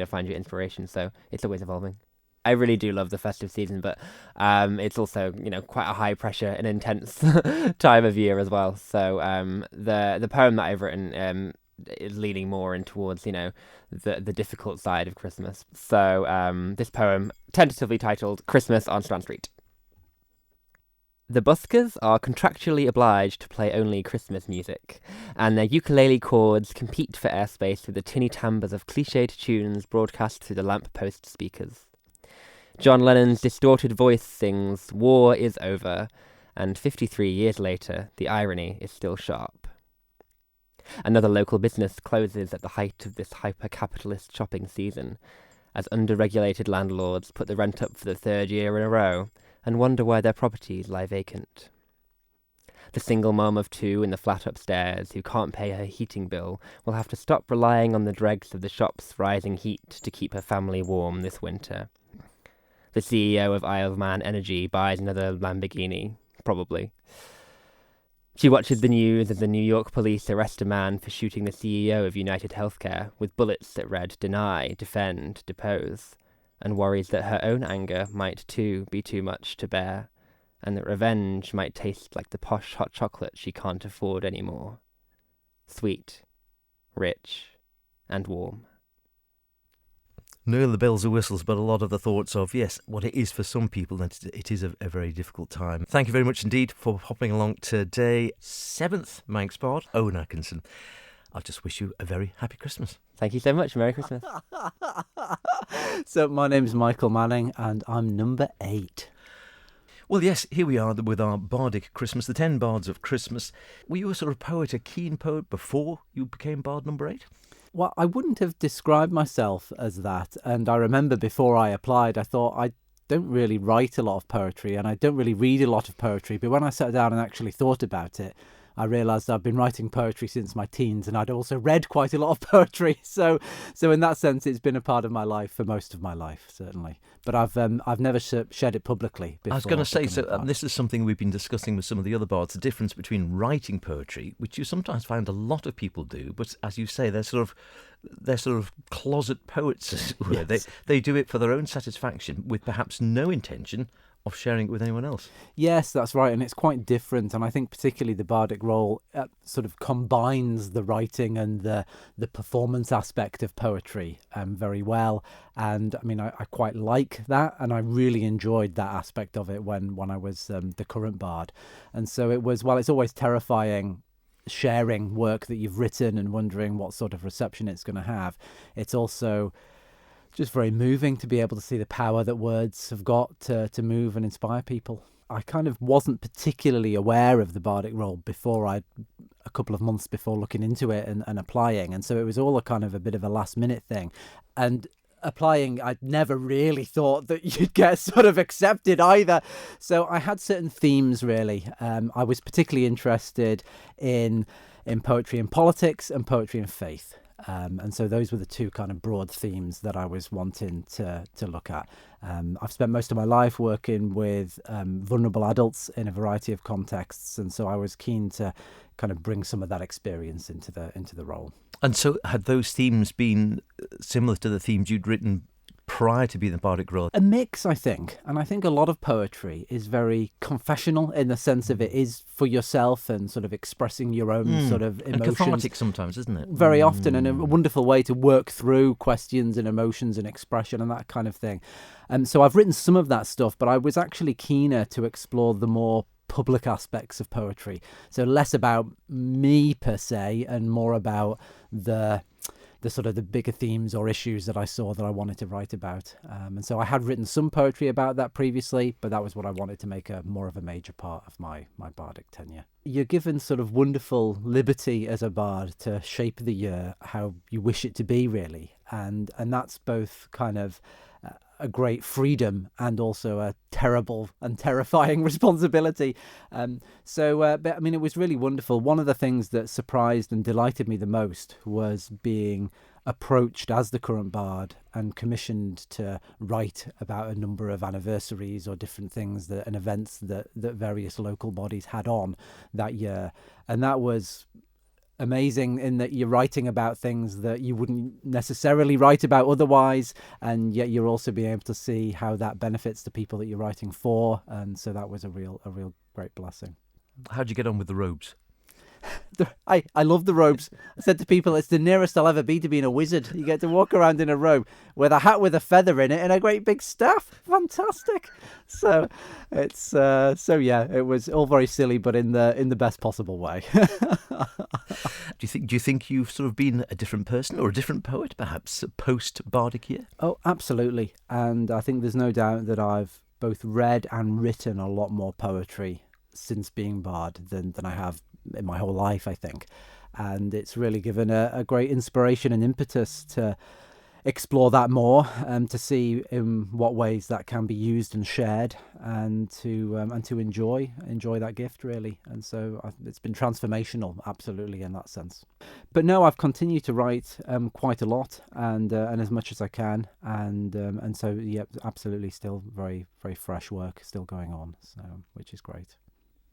find your inspiration. So it's always evolving. I really do love the festive season, but it's also quite a high pressure and intense time of year as well. So the poem that I've written is leaning more in towards the difficult side of Christmas. So this poem, tentatively titled "Christmas on Strand Street." The buskers are contractually obliged to play only Christmas music, and their ukulele chords compete for airspace with the tinny timbres of cliched tunes broadcast through the lamppost speakers. John Lennon's distorted voice sings "War is over," and 53 years later, the irony is still sharp. Another local business closes at the height of this hyper-capitalist shopping season, as under-regulated landlords put the rent up for the third year in a row and wonder why their properties lie vacant. The single mom of two in the flat upstairs who can't pay her heating bill will have to stop relying on the dregs of the shop's rising heat to keep her family warm this winter. The CEO of Isle of Man Energy buys another Lamborghini, probably. She watches the news as the New York police arrest a man for shooting the CEO of United Healthcare with bullets that read "deny, defend, depose," and worries that her own anger might too be too much to bear, and that revenge might taste like the posh hot chocolate she can't afford anymore. Sweet, rich, and warm.
No, the bells and whistles, but a lot of the thoughts of, yes, what it is for some people, that it is a very difficult time. Thank you very much indeed for hopping along today. 7th Manx Bard, Owen Atkinson. I'll just wish you a very happy Christmas.
Thank you so much. Merry Christmas.
So my name's Michael Manning and I'm number 8.
Well, yes, here we are with our bardic Christmas, the 10 Bards of Christmas. Were you a sort of poet, a keen poet, before you became Bard number 8?
Well, I wouldn't have described myself as that. And I remember before I applied, I thought I don't really write a lot of poetry and I don't really read a lot of poetry. But when I sat down and actually thought about it, I realised I've been writing poetry since my teens and I'd also read quite a lot of poetry. So in that sense, it's been a part of my life for most of my life, certainly. But I've never shared it publicly before.
I was going to say, this is something we've been discussing with some of the other bards, the difference between writing poetry, which you sometimes find a lot of people do, but as you say, they're sort of closet poets, as it were.
Yes.
They do it for their own satisfaction with perhaps no intention of sharing it with anyone else.
Yes, that's right, and it's quite different. And I think particularly the bardic role sort of combines the writing and the performance aspect of poetry very well. And I mean, I quite like that, and I really enjoyed that aspect of it when I was the current bard. And so it was, it's always terrifying sharing work that you've written and wondering what sort of reception it's going to have. It's also just very moving to be able to see the power that words have got to move and inspire people. I kind of wasn't particularly aware of the bardic role a couple of months before looking into it and applying. And so it was all a bit of a last minute thing. And applying, I'd never really thought that you'd get sort of accepted either. So I had certain themes, really. I was particularly interested in poetry and politics and poetry and faith. And so those were the two kind of broad themes that I was wanting to look at. I've spent most of my life working with vulnerable adults in a variety of contexts, and so I was keen to kind of bring some of that experience into the role.
And so had those themes been similar to the themes you'd written prior to being the bardic role?
A mix, I think. And I think a lot of poetry is very confessional in the sense of it is for yourself and sort of expressing your own sort of emotions.
And cathartic sometimes, isn't it?
Very often, and a wonderful way to work through questions and emotions and expression and that kind of thing. So I've written some of that stuff, but I was actually keener to explore the more public aspects of poetry. So less about me per se and more about the sort of the bigger themes or issues that I saw that I wanted to write about. And so I had written some poetry about that previously, but that was what I wanted to make more of a major part of my bardic tenure. You're given sort of wonderful liberty as a bard to shape the year how you wish it to be, really. And that's both kind of a great freedom and also a terrible and terrifying responsibility. But I mean, it was really wonderful. One of the things that surprised and delighted me the most was being approached as the current bard and commissioned to write about a number of anniversaries or different things and events that various local bodies had on that year. And that was amazing in that you're writing about things that you wouldn't necessarily write about otherwise, and yet you're also being able to see how that benefits the people that you're writing for. And so that was a real great blessing.
How'd you get on with the robes?
I love the robes. I said to people, it's the nearest I'll ever be to being a wizard. You get to walk around in a robe with a hat with a feather in it and a great big staff. Fantastic. So it's it was all very silly, but in the best possible way.
Do you think you've sort of been a different person or a different poet, perhaps, post bardic year?
Oh, absolutely. And I think there's no doubt that I've both read and written a lot more poetry since being bard than I have in my whole life, I think. And it's really given a great inspiration and impetus to explore that more and to see in what ways that can be used and shared and to enjoy that gift, really. And so it's been transformational, absolutely, in that sense. But no, I've continued to write quite a lot and as much as I can, and so yeah, absolutely, still very, very fresh work still going on, so which is great.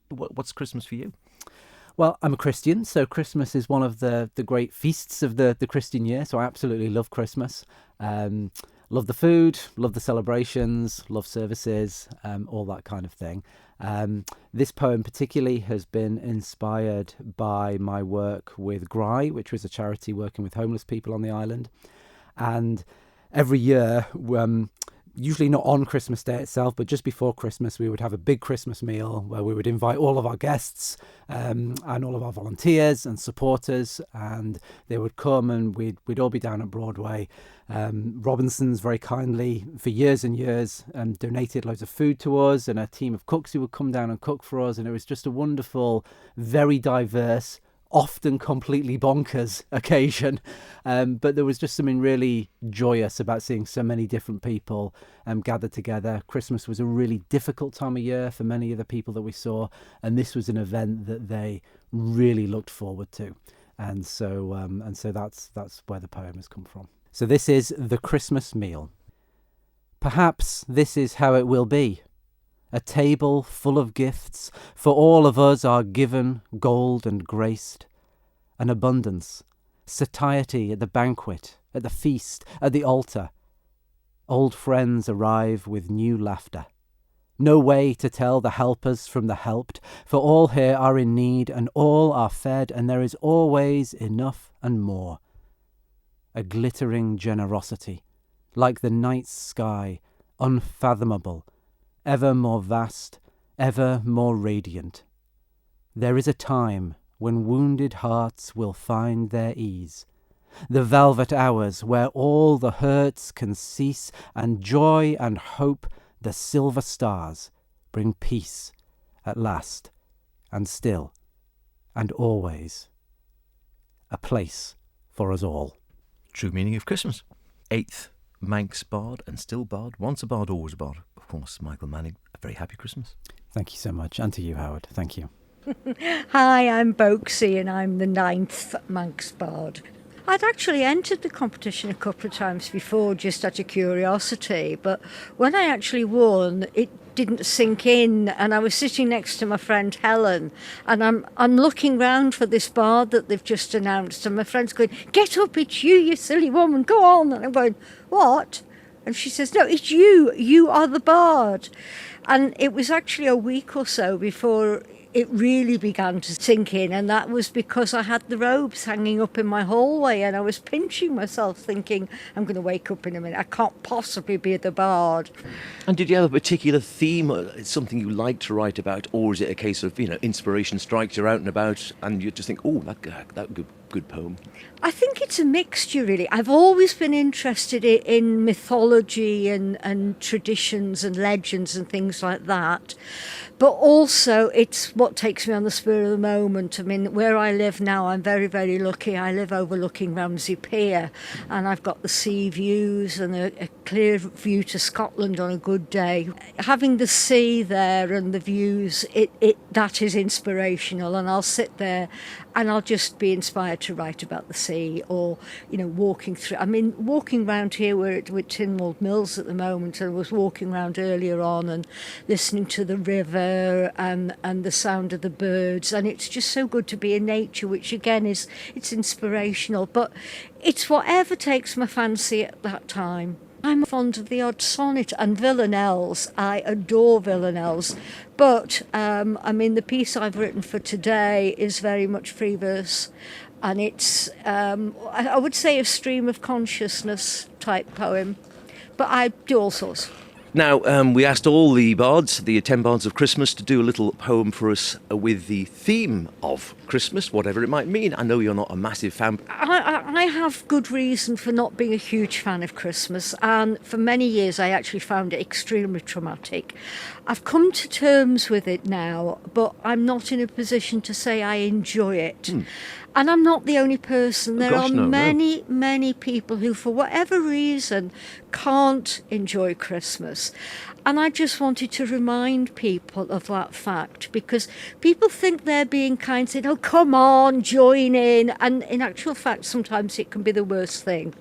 What's Christmas for you?
Well, I'm a Christian, so Christmas is one of the great feasts of the Christian year, so I absolutely love Christmas. Love the food, love the celebrations, love services, all that kind of thing. This poem particularly has been inspired by my work with GRI, which was a charity working with homeless people on the island. And every year, usually not on Christmas Day itself, but just before Christmas, we would have a big Christmas meal where we would invite all of our guests and all of our volunteers and supporters, and they would come and we'd all be down at Broadway. Robinsons very kindly, for years and years, donated loads of food to us, and a team of cooks who would come down and cook for us, and it was just a wonderful, very diverse, often completely bonkers occasion, but there was just something really joyous about seeing so many different people gathered together. Christmas was a really difficult time of year for many of the people that we saw, and this was an event that they really looked forward to, and so that's where the poem has come from. So this is The Christmas Meal. Perhaps this is how it will be. A table full of gifts, for all of us are given, gold and graced. An abundance, satiety at the banquet, at the feast, at the altar. Old friends arrive with new laughter. No way to tell the helpers from the helped, for all here are in need, and all are fed, and there is always enough and more. A glittering generosity, like the night sky, unfathomable, ever more vast, ever more radiant. There is a time when wounded hearts will find their ease, the velvet hours where all the hurts can cease, and joy and hope, the silver stars, bring peace at last, and still, and always, a place for us all.
True meaning of Christmas. 8th Manx Bard and still Bard. Once a Bard, always a Bard. Of course, Michael Manning. A very happy Christmas.
Thank you so much. And to you, Howard. Thank you.
Hi, I'm Boxy and I'm the 9th Manx Bard. I'd actually entered the competition a couple of times before just out of curiosity, but when I actually won, it didn't sink in, and I was sitting next to my friend Helen, and I'm looking round for this bard that they've just announced, and my friend's going, "Get up, it's you silly woman, go on." And I'm going, "What?" And she says, "No, it's you are the bard." And it was actually a week or so before it really began to sink in, and that was because I had the robes hanging up in my hallway, and I was pinching myself thinking, I'm going to wake up in a minute, I can't possibly be the bard.
And did you have a particular theme, or something you like to write about, or is it a case of, inspiration strikes you out and about and you just think, oh, that good poem?
I think it's a mixture, really. I've always been interested in mythology and traditions and legends and things like that. But also it's what takes me on the spur of the moment. I mean, where I live now, I'm very, very lucky. I live overlooking Ramsey Pier, and I've got the sea views and a clear view to Scotland on a good day. Having the sea there and the views, that is inspirational, and I'll sit there and I'll just be inspired to write about the sea, or, walking through. I mean, walking around here, we're at Tynwald Mills at the moment, and I was walking around earlier on and listening to the river and the sound of the birds, and it's just so good to be in nature, which again it's inspirational, but it's whatever takes my fancy at that time. I'm fond of the odd sonnet and villanelles. I adore villanelles. But, the piece I've written for today is very much free verse. And it's, I would say, a stream of consciousness type poem. But I do all sorts.
Now, we asked all the bards, the 10 Bards of Christmas, to do a little poem for us with the theme of Christmas, whatever it might mean. I know you're not a massive fan.
I have good reason for not being a huge fan of Christmas, and for many years I actually found it extremely traumatic. I've come to terms with it now, but I'm not in a position to say I enjoy it. And I'm not the only person. There are many people who, for whatever reason, can't enjoy Christmas. And I just wanted to remind people of that fact, because people think they're being kind, saying, "Oh, come on, join in." And in actual fact, sometimes it can be the worst thing.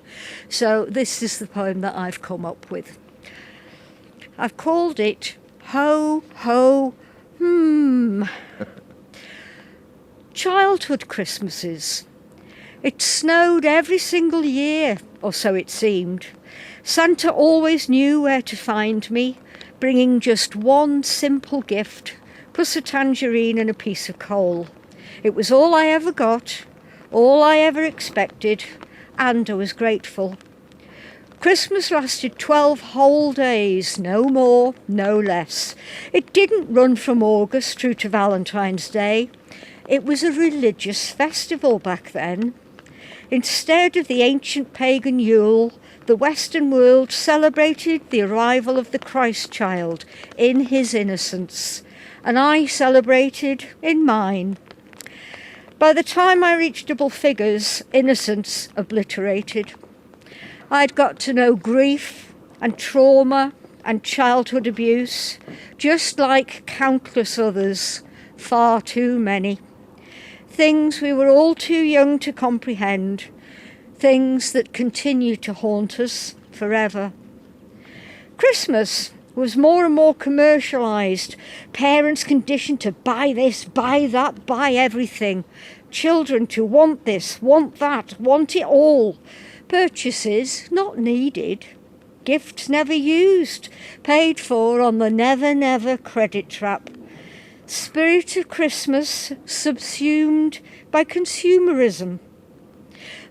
So this is the poem that I've come up with. I've called it Ho, Ho, Childhood Christmases. It snowed every single year, or so it seemed. Santa always knew where to find me, bringing just one simple gift, plus a tangerine and a piece of coal. It was all I ever got, all I ever expected, and I was grateful. Christmas lasted 12 whole days, no more, no less. It didn't run from August through to Valentine's Day. It was a religious festival back then. Instead of the ancient pagan Yule, the Western world celebrated the arrival of the Christ child in his innocence, and I celebrated in mine. By the time I reached double figures, innocence obliterated. I'd got to know grief and trauma and childhood abuse, just like countless others, far too many. Things we were all too young to comprehend, things that continue to haunt us forever. Christmas was more and more commercialised, parents conditioned to buy this, buy that, buy everything, children to want this, want that, want it all, purchases not needed, gifts never used, paid for on the never credit trap. Spirit of Christmas subsumed by consumerism.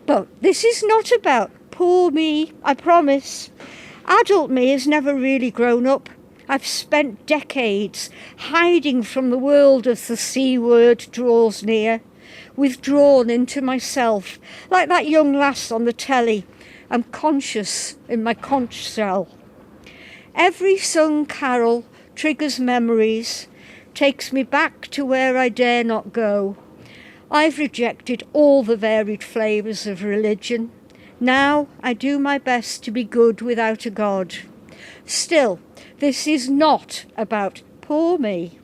But this is not about poor me, I promise. Adult me has never really grown up. I've spent decades hiding from the world as the C word draws near, withdrawn into myself, like that young lass on the telly. I'm conscious in my conch shell. Every sung carol triggers memories, takes me back to where I dare not go. I've rejected all the varied flavours of religion. Now I do my best to be good without a God. Still, this is not about poor me.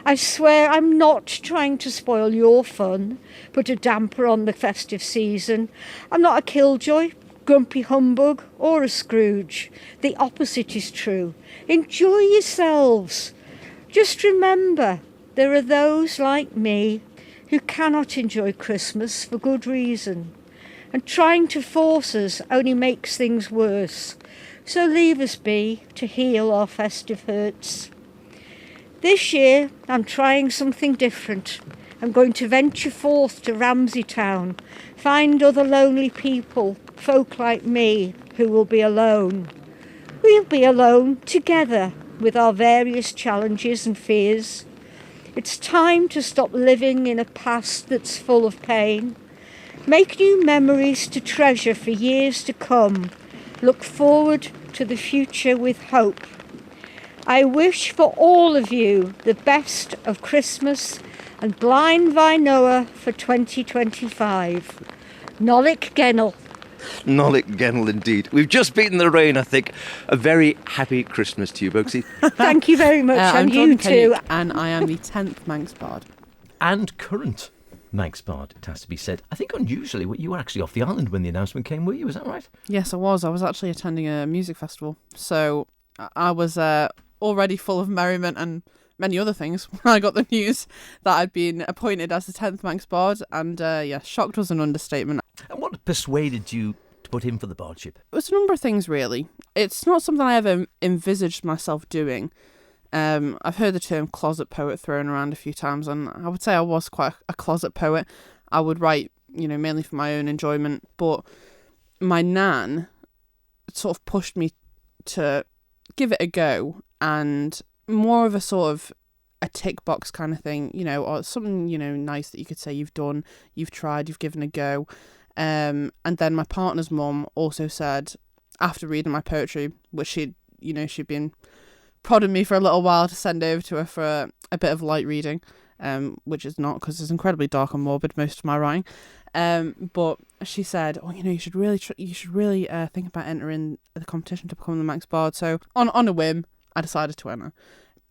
I swear I'm not trying to spoil your fun, put a damper on the festive season. I'm not a killjoy, grumpy humbug, or a Scrooge. The opposite is true. Enjoy yourselves. Just remember, there are those like me who cannot enjoy Christmas for good reason, and trying to force us only makes things worse. So leave us be to heal our festive hurts. This year I'm trying something different. I'm going to venture forth to Ramsey Town, find other lonely people, folk like me, who will be alone. We'll be alone together with our various challenges and fears. It's time to stop living in a past that's full of pain. Make new memories to treasure for years to come. Look forward to the future with hope. I wish for all of you the best of Christmas and Blind Vinoa for 2025. Nolik Gennell.
Nolik Gennell indeed. We've just beaten the rain, I think. A very happy Christmas to you, Bogsy.
Thank you very much,
I'm
and you
Dawn
too.
Koenig, and I am the 10th Manx Bard.
And current Manx Bard, it has to be said. I think unusually you were actually off the island when the announcement came, were you? Is that right?
Yes, I was. I was actually attending a music festival. So I was already full of merriment and many other things when I got the news that I'd been appointed as the 10th Manx Bard. And shocked was an understatement.
And what persuaded you to put in for the bardship?
It was a number of things, really. It's not something I ever envisaged myself doing. I've heard the term closet poet thrown around a few times, and I would say I was quite a closet poet. I would write, mainly for my own enjoyment, but my nan sort of pushed me to give it a go, and more of a sort of a tick box kind of thing, or something, nice that you could say you've done, you've tried, you've given a go. And then my partner's mum also said, after reading my poetry, which she'd been prodding me for a little while to send over to her for a bit of light reading, which is not, because it's incredibly dark and morbid, most of my writing. But she said, you should really think about entering the competition to become the Manx Bard. So on a whim, I decided to enter,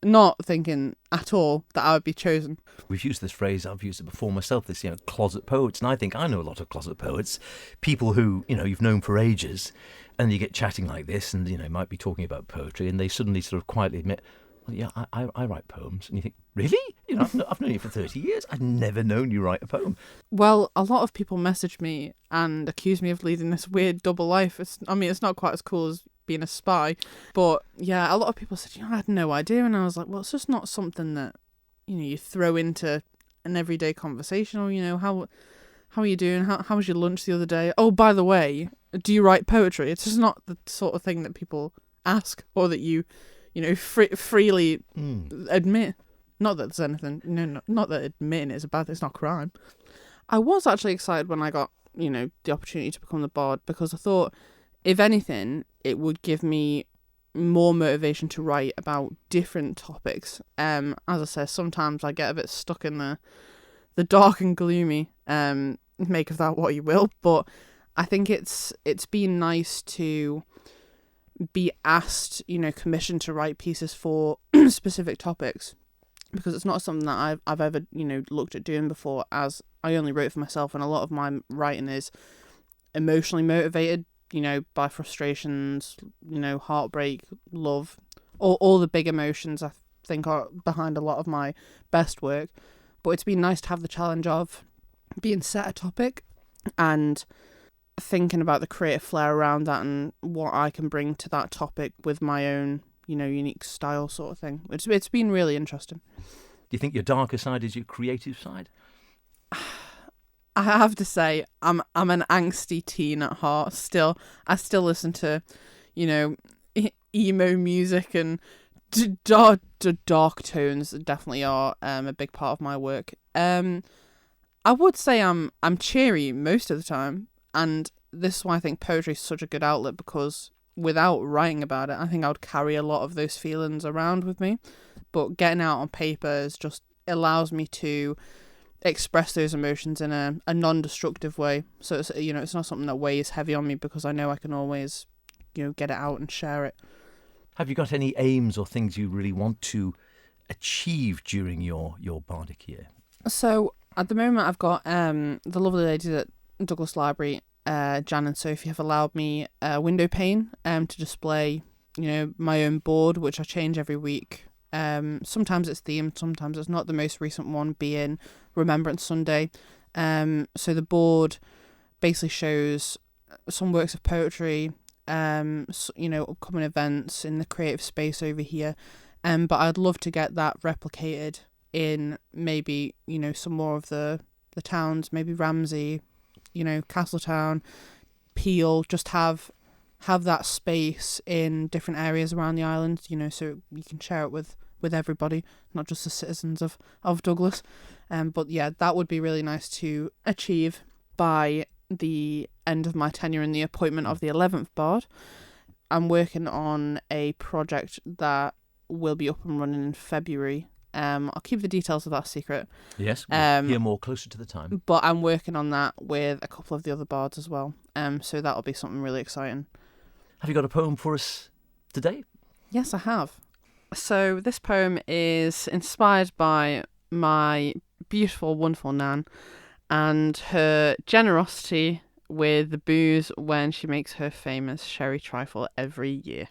not thinking at all that I would be chosen.
We've used this phrase, I've used it before myself, this, closet poets. And I think I know a lot of closet poets, people who, you've known for ages, and you get chatting like this and, might be talking about poetry, and they suddenly sort of quietly admit, well, yeah, I write poems. And you think, really? I've known you for 30 years. I've never known you write a poem.
Well, a lot of people message me and accuse me of leading this weird double life. It's not quite as cool as being a spy, but yeah, a lot of people said, I had no idea, and I was like, well, it's just not something that you throw into an everyday conversation, or how are you doing? How was your lunch the other day? Oh, by the way, do you write poetry? It's just not the sort of thing that people ask or that you freely admit. Not that there's anything, not that admitting it is a bad thing, it's not crime. I was actually excited when I got, the opportunity to become the Bard, because I thought, if anything, it would give me more motivation to write about different topics. As I say, sometimes I get a bit stuck in the dark and gloomy, make of that what you will, but I think it's been nice to be asked, commissioned to write pieces for specific topics, because it's not something that I've ever, looked at doing before, as I only wrote for myself, and a lot of my writing is emotionally motivated, by frustrations, heartbreak, love, all the big emotions I think are behind a lot of my best work. But it's been nice to have the challenge of being set a topic and thinking about the creative flair around that and what I can bring to that topic with my own, unique style sort of thing. It's been really interesting.
Do you think your darker side is your creative side?
I have to say, I'm an angsty teen at heart. I still listen to, emo music, and dark tones definitely are a big part of my work. I would say I'm cheery most of the time, and this is why I think poetry is such a good outlet, because without writing about it, I think I would carry a lot of those feelings around with me. But getting out on paper just allows me to express those emotions in a non-destructive way. So it's, it's not something that weighs heavy on me, because I know I can always, get it out and share it.
Have you got any aims or things you really want to achieve during your bardic year?
So at the moment, I've got the lovely ladies at Douglas Library, Jan and Sophie, have allowed me a window pane to display, my own board, which I change every week. Sometimes it's themed, sometimes it's not. The most recent one being Remembrance Sunday. So the board basically shows some works of poetry, upcoming events in the creative space over here. But I'd love to get that replicated in maybe, some more of the towns, maybe Ramsey, Castletown, Peel, just have that space in different areas around the island, so you can share it with everybody, not just the citizens of Douglas. But yeah, that would be really nice to achieve by the end of my tenure in the appointment of the 11th Bard. I'm working on a project that will be up and running in February. I'll keep the details of that secret.
Yes, we'll hear more closer to the time.
But I'm working on that with a couple of the other bards as well. So that'll be something really exciting.
Have you got a poem for us today?
Yes, I have. So this poem is inspired by my beautiful, wonderful Nan and her generosity with the booze when she makes her famous sherry trifle every year.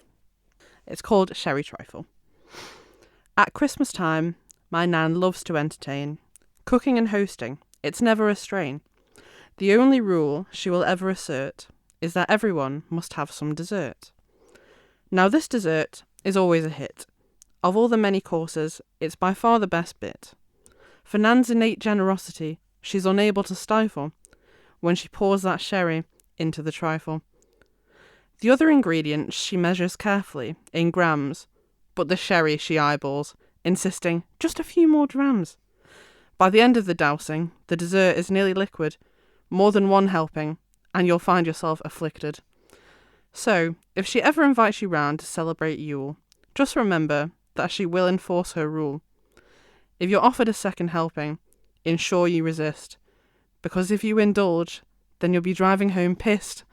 It's called Sherry Trifle. At Christmas time, my Nan loves to entertain. Cooking and hosting, it's never a strain. The only rule she will ever assert is that everyone must have some dessert. Now this dessert is always a hit. Of all the many courses, it's by far the best bit. For Nan's innate generosity, she's unable to stifle when she pours that sherry into the trifle. The other ingredients she measures carefully in grams, but the sherry she eyeballs, insisting just a few more drams. By the end of the dousing, the dessert is nearly liquid, more than one helping, and you'll find yourself afflicted. So, if she ever invites you round to celebrate Yule, just remember that she will enforce her rule. If you're offered a second helping, ensure you resist, because if you indulge, then you'll be driving home pissed.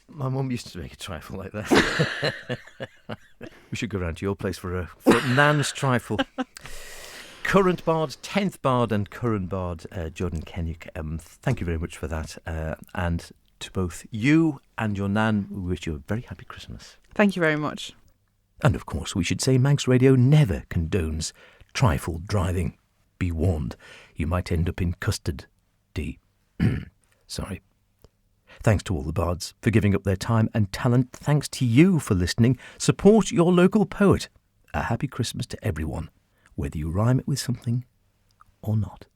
My mum used to make a trifle like that. We should go round to your place for Nan's trifle. Current Bard, 10th Bard and current Bard, Jordan Kenyuk, thank you very much for that. And to both you and your Nan, we wish you a very happy Christmas.
Thank you very much.
And of course, we should say Manx Radio never condones trifle driving. Be warned, you might end up in custard. Sorry. Thanks to all the bards for giving up their time and talent. Thanks to you for listening. Support your local poet. A happy Christmas to everyone, whether you rhyme it with something or not.